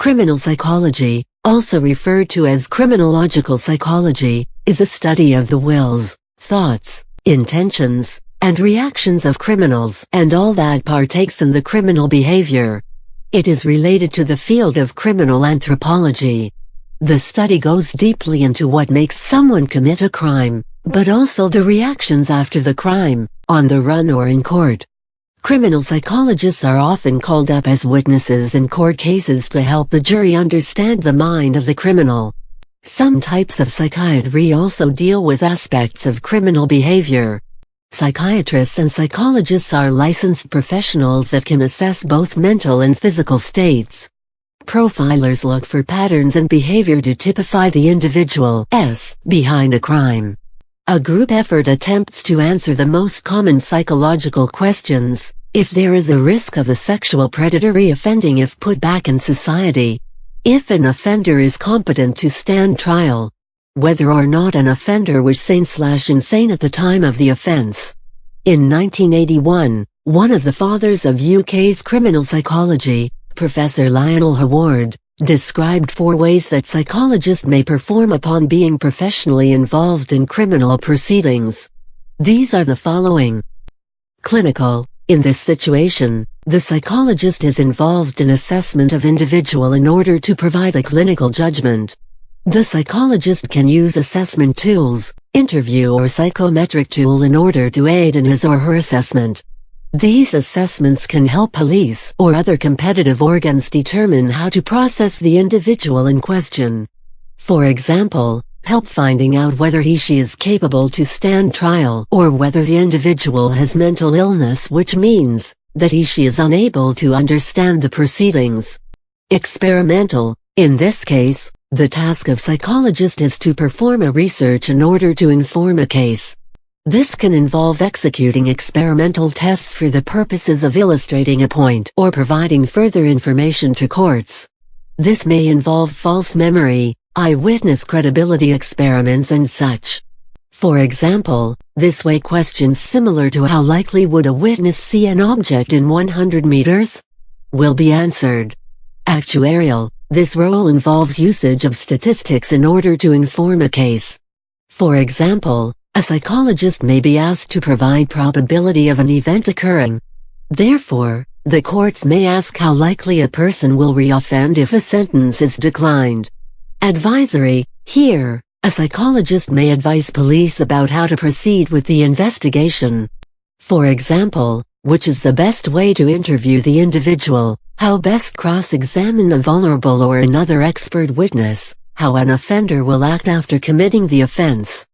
Criminal psychology, also referred to as criminological psychology, is a study of the wills, thoughts, intentions, and reactions of criminals and all that partakes in the criminal behavior. It is related to the field of criminal anthropology. The study goes deeply into what makes someone commit a crime, but also the reactions after the crime, on the run or in court. Criminal psychologists are often called up as witnesses in court cases to help the jury understand the mind of the criminal. Some types of psychiatry also deal with aspects of criminal behavior. Psychiatrists and psychologists are licensed professionals that can assess both mental and physical states. Profilers look for patterns and behavior to typify the individual's behind a crime. A group effort attempts to answer the most common psychological questions: if there is a risk of a sexual predator reoffending if put back in society, if an offender is competent to stand trial, whether or not an offender was sane/insane at the time of the offense. In 1981, one of the fathers of UK's criminal psychology, Professor Lionel Howard, described 4 ways that psychologists may perform upon being professionally involved in criminal proceedings. These are the following. Clinical. In this situation, the psychologist is involved in assessment of individual in order to provide a clinical judgment. The psychologist can use assessment tools, interview or psychometric tool in order to aid in his or her assessment. These assessments can help police or other competitive organs determine how to process the individual in question. For example, help finding out whether he/she is capable to stand trial or whether the individual has mental illness, which means that he/she is unable to understand the proceedings. Experimental. In this case, the task of psychologist is to perform a research in order to inform a case. This can involve executing experimental tests for the purposes of illustrating a point or providing further information to courts. This may involve false memory, eyewitness credibility experiments and such. For example, this way questions similar to how likely would a witness see an object in 100 meters? Will be answered. Actuarial. This role involves usage of statistics in order to inform a case. For example, a psychologist may be asked to provide probability of an event occurring. Therefore, the courts may ask how likely a person will reoffend if a sentence is declined. Advisory. Here, a psychologist may advise police about how to proceed with the investigation. For example, which is the best way to interview the individual, how best cross-examine a vulnerable or another expert witness, how an offender will act after committing the offense.